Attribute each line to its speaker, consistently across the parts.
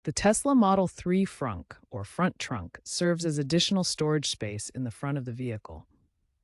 Speaker 1: The Tesla Model 3 Frunk, or front trunk, serves as additional storage space in the front of the vehicle.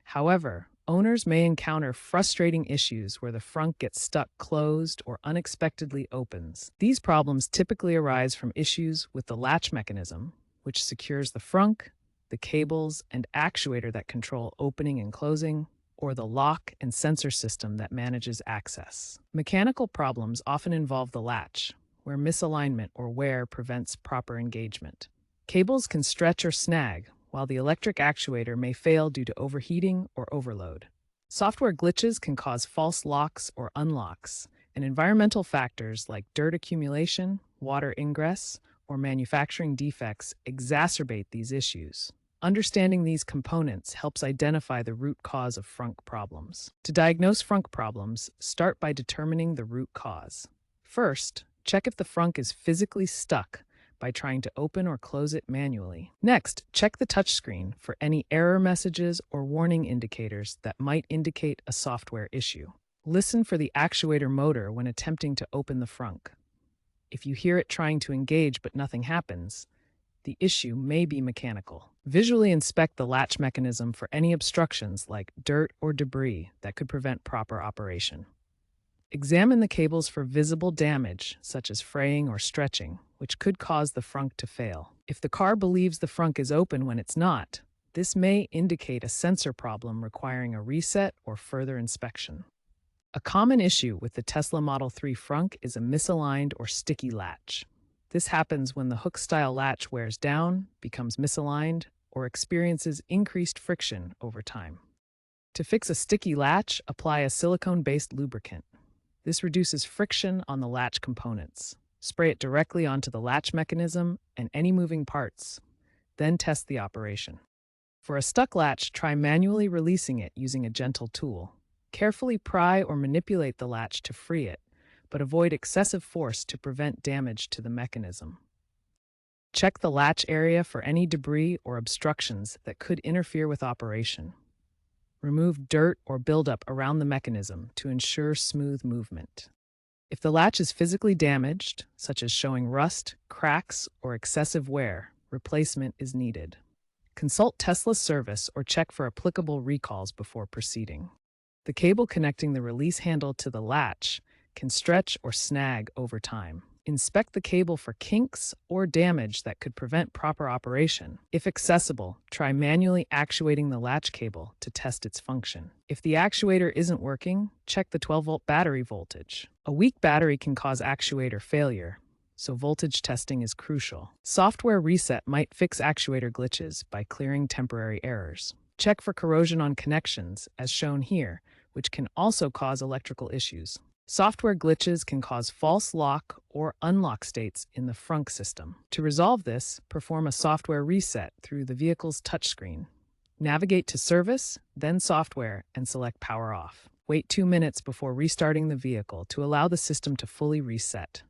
Speaker 1: However, owners may encounter frustrating issues where the frunk gets stuck closed or unexpectedly opens. These problems typically arise from issues with the latch mechanism, which secures the frunk, the cables and actuator that control opening and closing, or the lock and sensor system that manages access. Mechanical problems often involve the latch, where misalignment or wear prevents proper engagement. Cables can stretch or snag, while the electric actuator may fail due to overheating or overload. Software glitches can cause false locks or unlocks, and environmental factors like dirt accumulation, water ingress, or manufacturing defects exacerbate these issues. Understanding these components helps identify the root cause of frunk problems. To diagnose frunk problems, start by determining the root cause. First, check if the frunk is physically stuck by trying to open or close it manually. Next, check the touchscreen for any error messages or warning indicators that might indicate a software issue. Listen for the actuator motor when attempting to open the frunk. If you hear it trying to engage but nothing happens, the issue may be mechanical. Visually inspect the latch mechanism for any obstructions like dirt or debris that could prevent proper operation. Examine the cables for visible damage, such as fraying or stretching, which could cause the frunk to fail. If the car believes the frunk is open when it's not, this may indicate a sensor problem requiring a reset or further inspection. A common issue with the Tesla Model 3 Frunk is a misaligned or sticky latch. This happens when the hook-style latch wears down, becomes misaligned, or experiences increased friction over time. To fix a sticky latch, apply a silicone-based lubricant. This reduces friction on the latch components. Spray it directly onto the latch mechanism and any moving parts. Then test the operation. For a stuck latch, try manually releasing it using a gentle tool. Carefully pry or manipulate the latch to free it, but avoid excessive force to prevent damage to the mechanism. Check the latch area for any debris or obstructions that could interfere with operation. Remove dirt or buildup around the mechanism to ensure smooth movement. If the latch is physically damaged, such as showing rust, cracks, or excessive wear, replacement is needed. Consult Tesla service or check for applicable recalls before proceeding. The cable connecting the release handle to the latch can stretch or snag over time. Inspect the cable for kinks or damage that could prevent proper operation. If accessible, try manually actuating the latch cable to test its function. If the actuator isn't working, check the 12-volt battery voltage. A weak battery can cause actuator failure, so voltage testing is crucial. Software reset might fix actuator glitches by clearing temporary errors. Check for corrosion on connections, as shown here, which can also cause electrical issues. Software glitches can cause false lock or unlock states in the Frunk system. To resolve this, perform a software reset through the vehicle's touchscreen. Navigate to Service, then Software, and select Power Off. Wait 2 minutes before restarting the vehicle to allow the system to fully reset.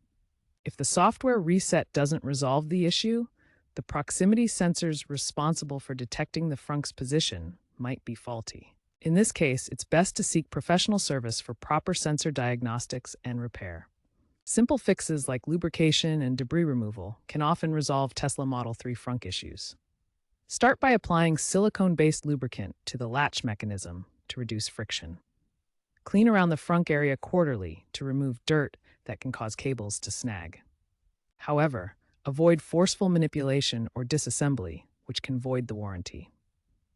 Speaker 1: If the software reset doesn't resolve the issue, the proximity sensors responsible for detecting the Frunk's position might be faulty. In this case, it's best to seek professional service for proper sensor diagnostics and repair. Simple fixes like lubrication and debris removal can often resolve Tesla Model 3 Frunk issues. Start by applying silicone-based lubricant to the latch mechanism to reduce friction. Clean around the frunk area quarterly to remove dirt that can cause cables to snag. However, avoid forceful manipulation or disassembly, which can void the warranty.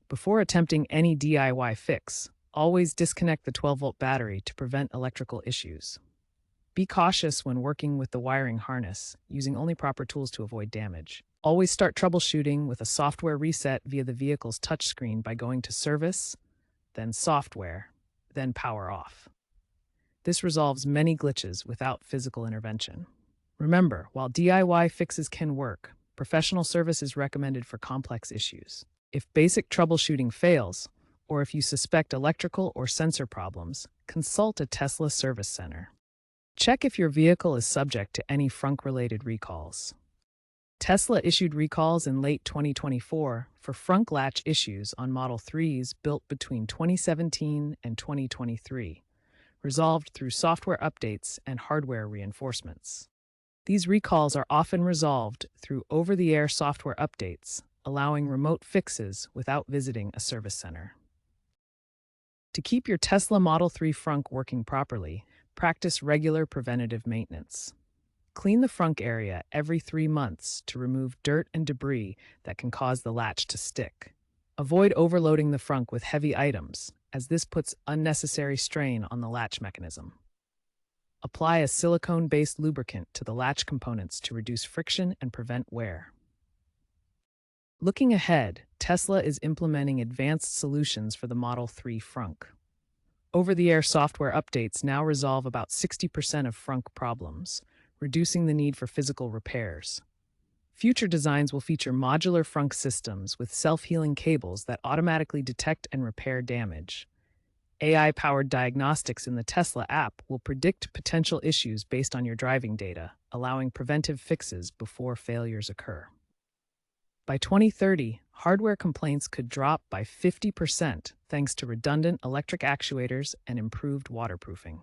Speaker 1: Before attempting any DIY fix, always disconnect the 12-volt battery to prevent electrical issues. Be cautious when working with the wiring harness, using only proper tools to avoid damage. Always start troubleshooting with a software reset via the vehicle's touchscreen by going to Service, then Software, then Power Off. This resolves many glitches without physical intervention. Remember, while DIY fixes can work, professional service is recommended for complex issues. If basic troubleshooting fails, or if you suspect electrical or sensor problems, consult a Tesla service center. Check if your vehicle is subject to any Frunk-related recalls. Tesla issued recalls in late 2024 for Frunk latch issues on Model 3s built between 2017 and 2023, resolved through software updates and hardware reinforcements. These recalls are often resolved through over-the-air software updates, allowing remote fixes without visiting a service center. To keep your Tesla Model 3 Frunk working properly, practice regular preventative maintenance. Clean the frunk area every 3 months to remove dirt and debris that can cause the latch to stick. Avoid overloading the frunk with heavy items, as this puts unnecessary strain on the latch mechanism. Apply a silicone-based lubricant to the latch components to reduce friction and prevent wear. Looking ahead, Tesla is implementing advanced solutions for the Model 3 Frunk. Over-the-air software updates now resolve about 60% of frunk problems, reducing the need for physical repairs. Future designs will feature modular frunk systems with self-healing cables that automatically detect and repair damage. AI-powered diagnostics in the Tesla app will predict potential issues based on your driving data, allowing preventive fixes before failures occur. By 2030, hardware complaints could drop by 50% thanks to redundant electric actuators and improved waterproofing.